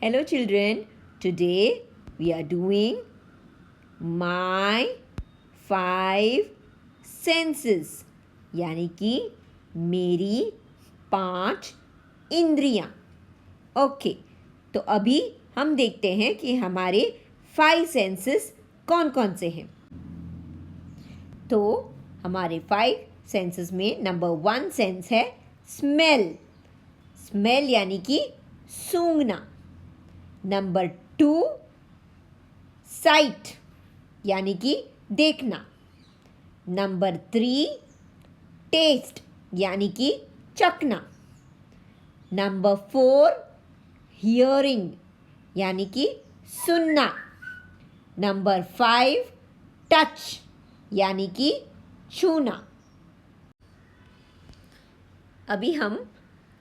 Hello children, today we are doing my 5 senses यानी कि मेरी 5 इंद्रियां। ओके, तो अभी हम देखते हैं कि हमारे 5 सेंसेस कौन कौन से हैं। तो हमारे 5 सेंसेस में नंबर 1 सेंस है स्मेल। स्मेल यानी कि सूंघना। नंबर 2 साइट यानी कि देखना। नंबर 3 टेस्ट यानी कि चखना। नंबर 4 हियरिंग यानी कि सुनना। नंबर 5 टच यानी कि छूना। अभी हम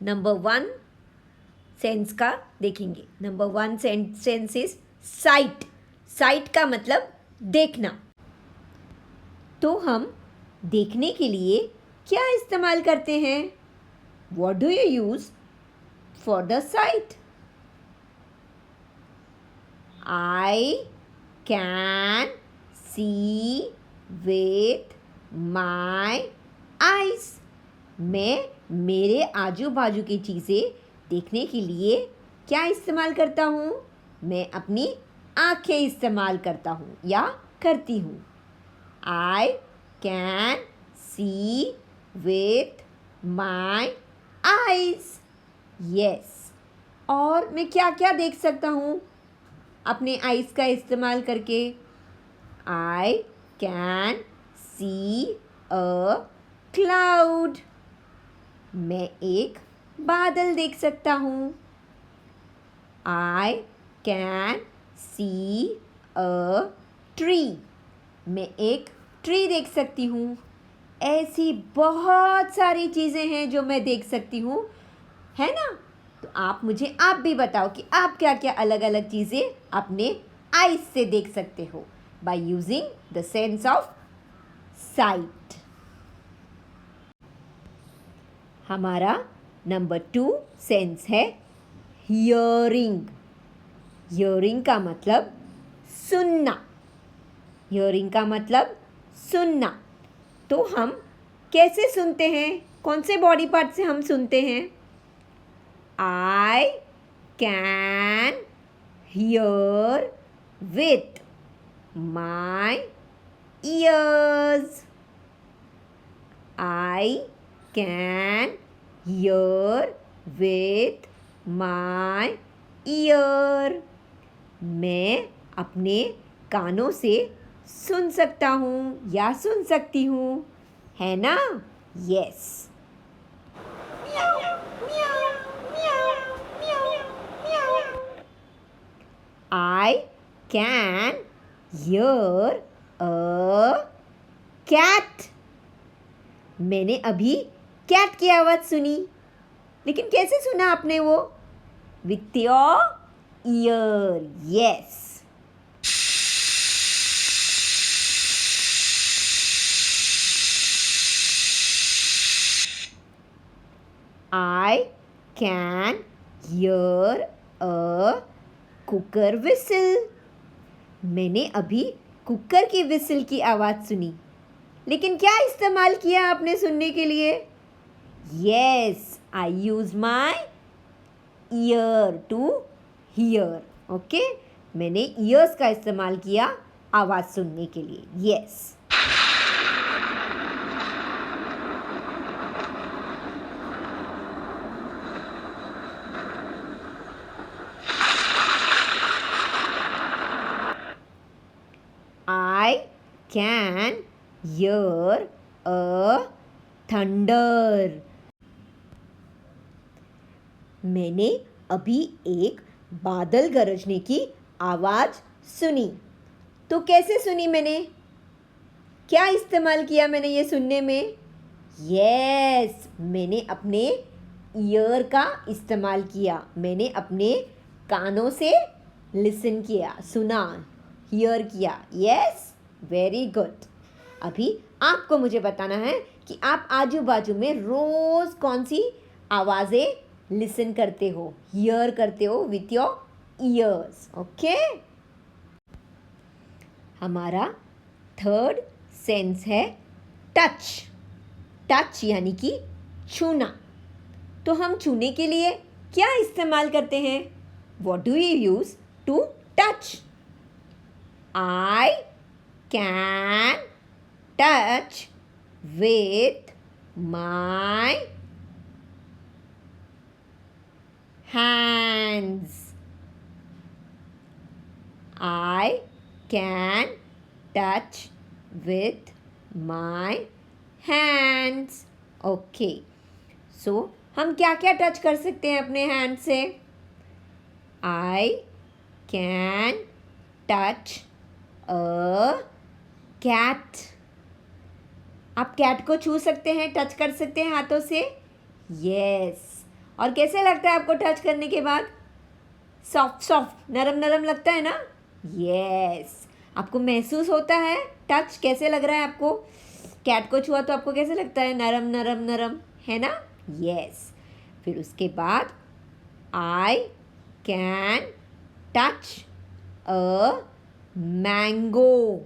नंबर 1 सेंस का देखेंगे। Number 1 sense is site. Site का मतलब देखना। तो हम देखने के लिए क्या इस्तेमाल करते हैं? What do you use for the sight? I can see with my eyes. मैं मेरे आजू बाजू की चीज़ें देखने के लिए क्या इस्तेमाल करता हूँ? मैं अपनी आँखें इस्तेमाल करता हूँ या करती हूँ। I can see with my eyes. Yes. और मैं क्या क्या देख सकता हूँ अपने आइज़ का इस्तेमाल करके? I can see a cloud. मैं एक बादल देख सकता हूँ। I can see a tree. मैं एक ट्री देख सकती हूँ। ऐसी बहुत सारी चीज़ें हैं जो मैं देख सकती हूँ, है ना? तो आप भी बताओ कि आप क्या क्या अलग अलग चीज़ें अपने आइज़ से देख सकते हो by using the sense of site. हमारा नंबर 2 सेंस है हियरिंग। हियरिंग का मतलब सुनना। हियरिंग का मतलब सुनना। तो हम कैसे सुनते हैं? कौन से बॉडी पार्ट से हम सुनते हैं? I can here with my ears. I can here with my year. मैं अपने कानों से सुन सकता हूँ या सुन सकती हूँ, है ना? Yes. I can hear a cat. मैंने अभी कैट की आवाज़ सुनी, लेकिन कैसे सुना आपने वो? With your year. Yes. I can hear a cooker whistle. मैंने अभी कुकर की विसल की आवाज़ सुनी, लेकिन क्या इस्तेमाल किया आपने सुनने के लिए? Yes, I use my ear to hear. Okay, मैंने ईयर्स का इस्तेमाल किया आवाज़ सुनने के लिए। Yes. I can hear a thunder. मैंने अभी एक बादल गरजने की आवाज़ सुनी। तो कैसे सुनी मैंने? क्या इस्तेमाल किया मैंने ये सुनने में? यस, मैंने अपने ईयर का इस्तेमाल किया। मैंने अपने कानों से लिसन किया, सुना, हियर किया। Yes, very good. अभी आपको मुझे बताना है कि आप आजू बाजू में रोज़ कौन सी आवाज़ें लिसन करते हो, हियर करते हो विथ योर ears. ओके, हमारा थर्ड सेंस है टच. टच यानी कि छूना. तो हम छूने के लिए क्या इस्तेमाल करते हैं? What do we use to touch? I can touch with my hands. I can touch with my hands. Okay. So हम क्या क्या टच कर सकते हैं अपने हैंड से? I can touch a cat. आप कैट को छू सकते हैं, टच कर सकते हैं हाथों से? यस. और कैसे लगता है आपको टच करने के बाद? सॉफ्ट सॉफ्ट, नरम नरम लगता है ना? यस. आपको महसूस होता है टच कैसे लग रहा है आपको? कैट को छुआ तो आपको कैसे लगता है? नरम नरम नरम, है ना? यस. फिर उसके बाद I can touch a mango.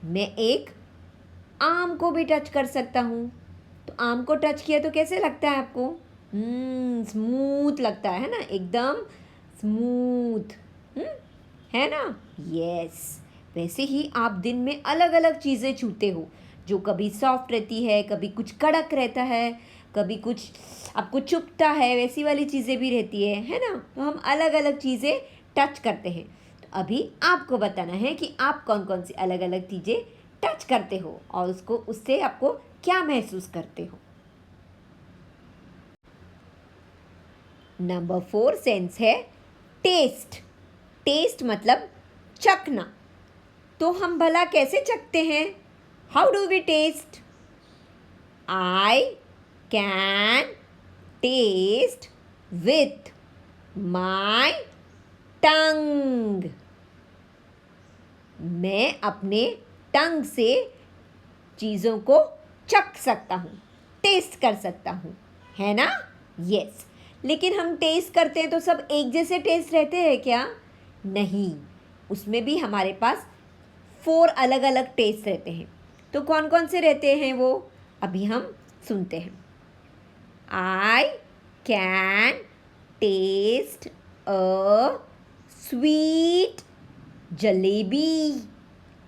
मैं एक आम को भी टच कर सकता हूँ. तो आम को टच किया तो कैसे लगता है आपको? स्मूथ लगता है ना? एकदम स्मूथ है ना? यस. वैसे ही आप दिन में अलग अलग चीज़ें छूते हो, जो कभी सॉफ्ट रहती है, कभी कुछ कड़क रहता है, कभी कुछ आपको चुभता है, वैसी वाली चीज़ें भी रहती है ना? तो हम अलग अलग चीज़ें टच करते हैं. तो अभी आपको बताना है कि आप कौन कौन सी अलग अलग चीज़ें टच करते हो और उससे आपको क्या महसूस करते हो. नंबर 4 सेंस है टेस्ट. टेस्ट मतलब चखना. तो हम भला कैसे चखते हैं? How do we taste? I can taste with my tongue. मैं अपने टंग से चीज़ों को चख सकता हूँ, टेस्ट कर सकता हूँ, है ना? यस. लेकिन हम टेस्ट करते हैं तो सब एक जैसे टेस्ट रहते हैं क्या? नहीं. उसमें भी हमारे पास 4 अलग अलग टेस्ट रहते हैं. तो कौन कौन से रहते हैं वो? अभी हम सुनते हैं. I can taste a sweet jalebi.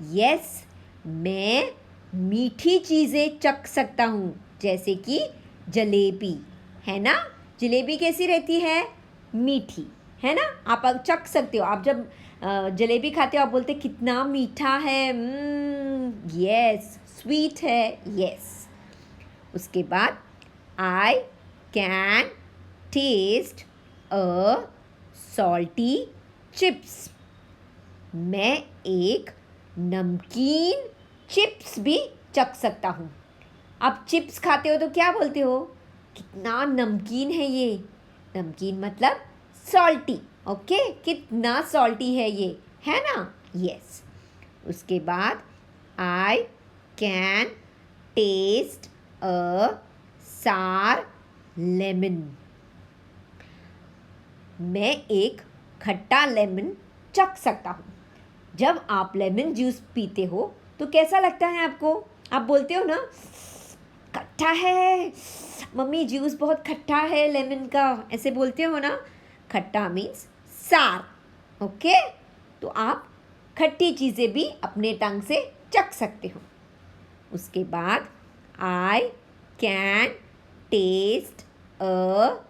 Yes. मैं मीठी चीज़ें चख सकता हूँ, जैसे कि जलेबी, है ना? जलेबी कैसी रहती है? मीठी, है ना? आप चख सकते हो. आप जब जलेबी खाते हो आप बोलते कितना मीठा है. यस. स्वीट है. यस. उसके बाद I can taste a salty chips. मैं एक नमकीन चिप्स भी चख सकता हूँ. आप चिप्स खाते हो तो क्या बोलते हो? कितना नमकीन है ये. नमकीन मतलब सॉल्टी. ओके, कितना सॉल्टी है ये, है ना? यस. उसके बाद आई कैन टेस्ट अ सार लेमन. मैं एक खट्टा लेमन चख सकता हूँ. जब आप लेमन जूस पीते हो तो कैसा लगता है आपको? आप बोलते हो ना खट्टा है, मम्मी जूस बहुत खट्टा है लेमन का, ऐसे बोलते हो ना? खट्टा मीन्स सार. ओके. तो आप खट्टी चीज़ें भी अपने टंग से चख सकते हो. उसके बाद I can taste a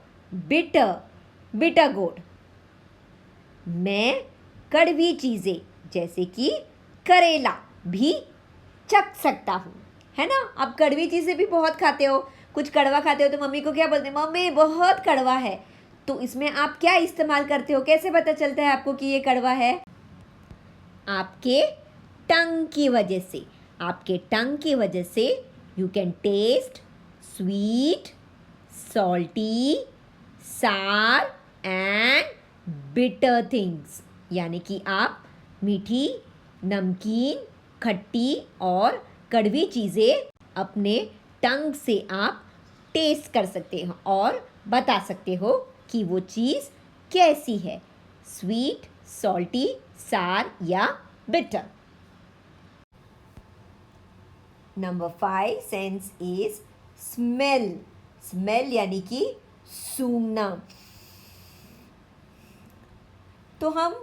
bitter gourd. मैं कड़वी चीज़ें जैसे कि करेला भी चख सकता हूँ, है ना? आप कड़वी चीज़ें भी बहुत खाते हो. कुछ कड़वा खाते हो तो मम्मी को क्या बोलते हैं? मम्मी बहुत कड़वा है. तो इसमें आप क्या इस्तेमाल करते हो? कैसे पता चलता है आपको कि ये कड़वा है? आपके टंग की वजह से. आपके टंग की वजह से you can test sweet, salty, सार एंड बिटर थिंग्स. यानी कि आप मीठी, नमकीन, खट्टी और कड़वी चीज़ें अपने टंग से आप टेस्ट कर सकते हो और बता सकते हो कि वो चीज़ कैसी है. स्वीट, सॉल्टी, सार या bitter. Number 5 sense is smell. Smell यानी कि सूंघना। तो हम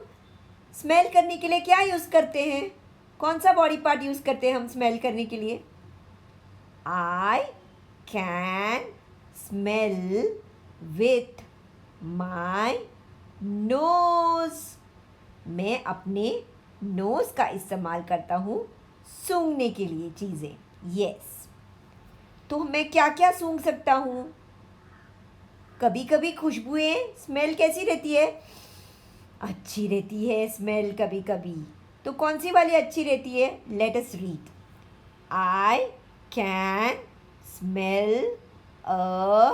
स्मेल करने के लिए क्या यूज़ करते हैं? कौन सा बॉडी पार्ट यूज़ करते हैं हम स्मेल करने के लिए? I can smell with my nose. मैं अपने नोज का इस्तेमाल करता हूँ सूंघने के लिए चीज़ें। यस। तो मैं क्या क्या सूंघ सकता हूँ? कभी कभी खुशबुएं, स्मेल कैसी रहती है? अच्छी रहती है स्मेल कभी कभी। तो कौन सी वाली अच्छी रहती है? Let us read. I can smell a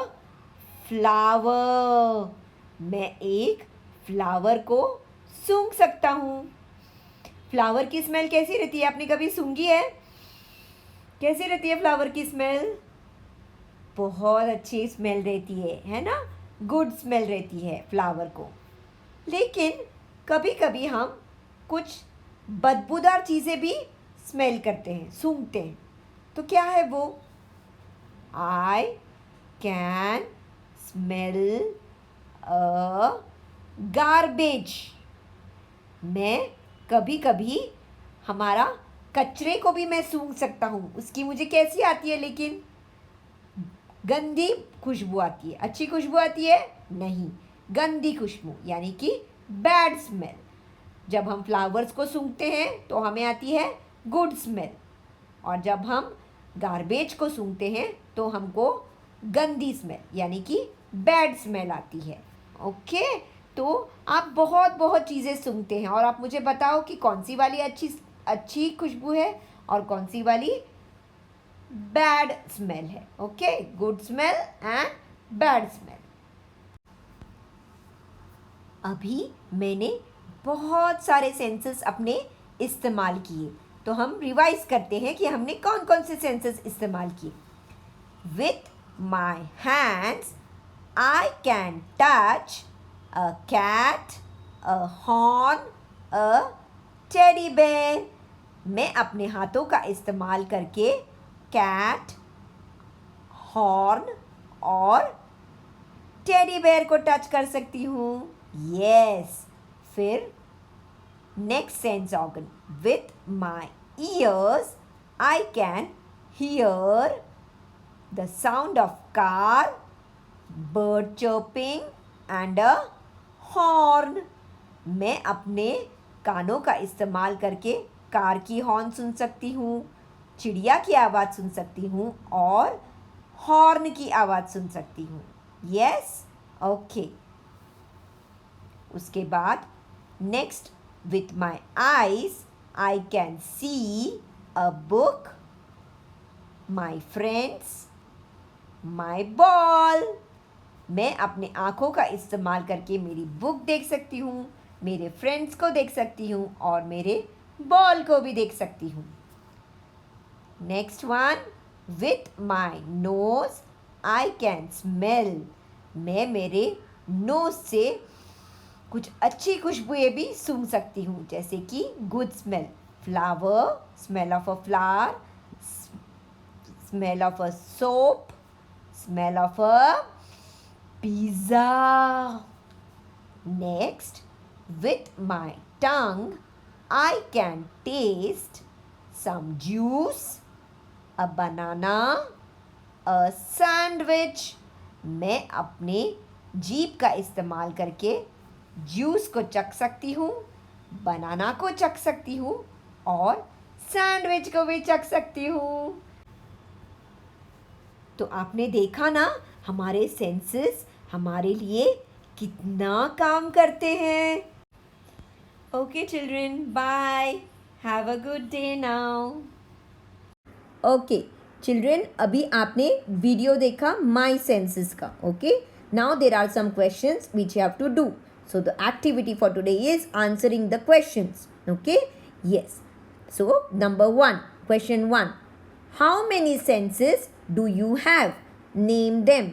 flower. मैं एक फ्लावर को सूंघ सकता हूँ। फ्लावर की स्मेल कैसी रहती है? आपने कभी सूंघी है? कैसी रहती है फ्लावर की स्मेल? बहुत अच्छी स्मेल रहती है ना? गुड स्मेल रहती है फ्लावर को। लेकिन कभी कभी हम कुछ बदबूदार चीज़ें भी स्मेल करते हैं, सूंघते हैं। तो क्या है वो? I can smell a garbage. मैं कभी कभी हमारा कचरे को भी मैं सूंघ सकता हूँ। उसकी मुझे कैसी आती है? लेकिन गंदी खुशबू आती है। अच्छी खुशबू आती है? नहीं, गंदी खुशबू यानी कि बैड स्मेल। जब हम फ्लावर्स को सूंघते हैं तो हमें आती है गुड स्मेल, और जब हम गार्बेज को सूंघते हैं तो हमको गंदी स्मेल यानी कि बैड स्मेल आती है। ओके, तो आप बहुत बहुत चीज़ें सूंघते हैं और आप मुझे बताओ कि कौन सी वाली अच्छी खुशबू है और कौन सी वाली बैड स्मेल है। Okay, good smell and bad smell. अभी मैंने बहुत सारे सेंसेस अपने इस्तेमाल किए, तो हम रिवाइज करते हैं कि हमने कौन कौन से सेंसेस इस्तेमाल किए। With my hands I can touch a cat, a horn, a teddy bear. मैं अपने हाथों का इस्तेमाल करके कैट, हॉर्न और टेडी बेयर को टच कर सकती हूँ। यस। फिर next sense organ, with my ears I can hear the sound of car, bird chirping and a horn. मैं अपने कानों का इस्तेमाल करके कार की हॉर्न सुन सकती हूँ, चिड़िया की आवाज़ सुन सकती हूँ और हॉर्न की आवाज़ सुन सकती हूँ। Yes, okay. उसके बाद next, with my eyes I can see a book, my friends, my ball. मैं अपने आँखों का इस्तेमाल करके मेरी बुक देख सकती हूँ, मेरे फ्रेंड्स को देख सकती हूँ और मेरे बॉल को भी देख सकती हूँ। Next one, with my knows I can smell. मैं मेरे नोज से कुछ अच्छी खुशबुएं भी सूंघ सकती हूँ, जैसे कि good smell, flower, smell of a flower, smell of a soap, smell of a pizza. Next, with my tongue, I can taste some juice, a banana, a sandwich. मैं अपने जीभ का इस्तेमाल करके जूस को चख सकती हूँ, बनाना को चख सकती हूँ और सैंडविच को भी चख सकती हूँ। तो आपने देखा ना, हमारे सेंसेस हमारे लिए कितना काम करते हैं। Okay children, bye, have a good day now. Okay children, अभी आपने वीडियो देखा माई सेंसेस का। Okay, now there are some questions which you have to do. So the activity for today is answering the questions. Okay, yes. So number 1, question 1, how many senses do you have? Name them.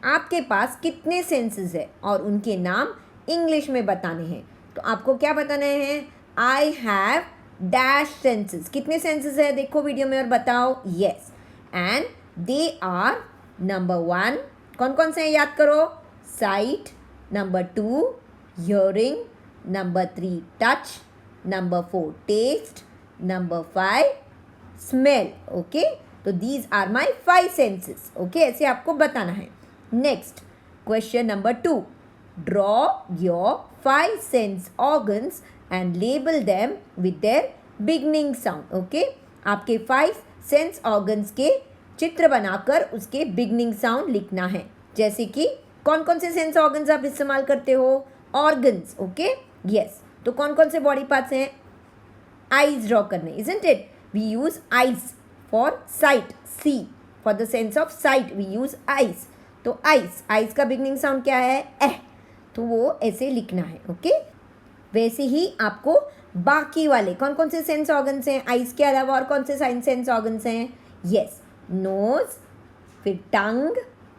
आपके पास कितने senses है और उनके नाम English में बताने हैं. तो आपको क्या बताना है, आई हैव डैश सेंसेस। कितने सेंसेस है देखो वीडियो में और बताओ। Yes, and they are number 1 कौन कौन से हैं याद करो, sight, number 2 hearing, number 3 touch, number 4 taste, number 5 smell. Okay, तो these are my 5 senses. Okay, ऐसे आपको बताना है। Next question number 2, draw your 5 sense organs and label them with their beginning sound. Okay, आपके 5 सेंस ऑर्गन्स के चित्र बनाकर उसके बिगनिंग साउंड लिखना है। जैसे कि कौन कौन से सेंस ऑर्गन्स आप इस्तेमाल करते हो, ऑर्गन्स। ओके, यस, तो कौन कौन से बॉडी पार्ट्स हैं, आईज ड्रॉ करने, isn't it, we use eyes for sight, see for the sense of sight we use eyes. तो आईज, आईज का बिगनिंग साउंड क्या है, एह, तो वो ऐसे लिखना है। ओके, वैसे ही आपको बाकी वाले कौन कौन से सेंस ऑर्गन्स हैं आईज के अलावा, और कौन से सेंस ऑर्गन्स हैं, यस, नोज, फिर टंग,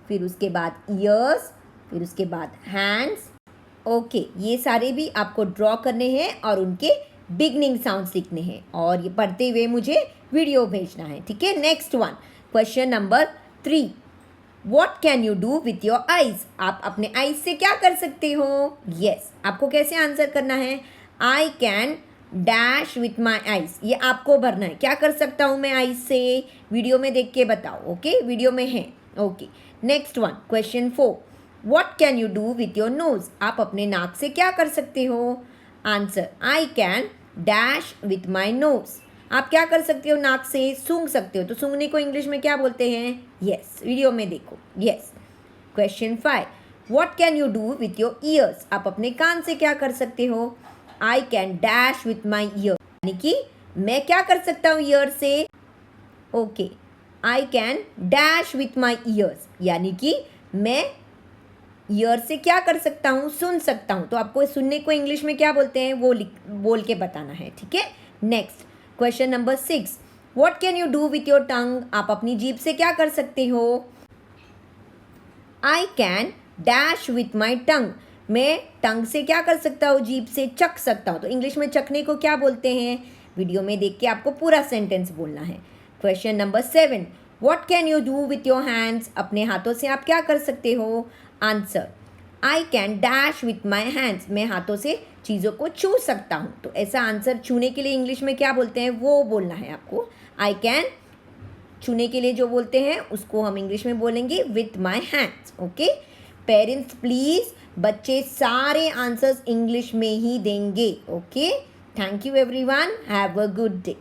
फिर उसके बाद ईयर्स, फिर उसके बाद हैंड्स। ओके, ये सारे भी आपको ड्रॉ करने हैं और उनके बिगनिंग साउंड्स लिखने हैं, और ये पढ़ते हुए मुझे वीडियो भेजना है। ठीक है, next one, question number 3, what can you do with your eyes. आप अपने आईज से क्या कर सकते हो। यस, आपको कैसे आंसर करना है, आई can dash with my eyes, ये आपको भरना है। क्या कर सकता हूँ मैं आईज से, वीडियो में देख के बताओ। ओके, वीडियो में है। Okay, next one, question 4, what can you do with your nose. आप अपने नाक से क्या कर सकते हो। Answer, I can dash with my nose. आप क्या कर सकते हो, नाक से सूंघ सकते हो। तो सूंघने को इंग्लिश में क्या बोलते हैं, यस, वीडियो में देखो। Yes, question 5, what can you do with your ears. आप अपने कान से क्या कर सकते हो, I can dash with my year, यानी कि मैं क्या कर सकता हूँ ईयर से। Okay, I can dash with my years, यानी कि मैं ईयर से क्या कर सकता हूँ, सुन सकता हूँ। तो आपको सुनने को इंग्लिश में क्या बोलते हैं, वो बोल के बताना है। ठीक है, next question number 6, what can you do with your tongue. आप अपनी जीभ से क्या कर सकते हो, I can dash with my tongue, मैं टंग से क्या कर सकता हूँ, जीभ से चख सकता हूँ। तो इंग्लिश में चखने को क्या बोलते हैं, वीडियो में देख के आपको पूरा सेंटेंस बोलना है। Question number 7, what can you do with your hands. अपने हाथों से आप क्या कर सकते हो। Answer, I can dash with my hands, मैं हाथों से चीज़ों को छू सकता हूँ। तो ऐसा आंसर छूने के लिए इंग्लिश में क्या बोलते हैं वो बोलना है आपको। आई कैन छूने के लिए जो बोलते हैं उसको हम इंग्लिश में बोलेंगे with my hands. Okay, parents please बच्चे सारे आंसर्स इंग्लिश में ही देंगे। Okay, thank you everyone, have a good day.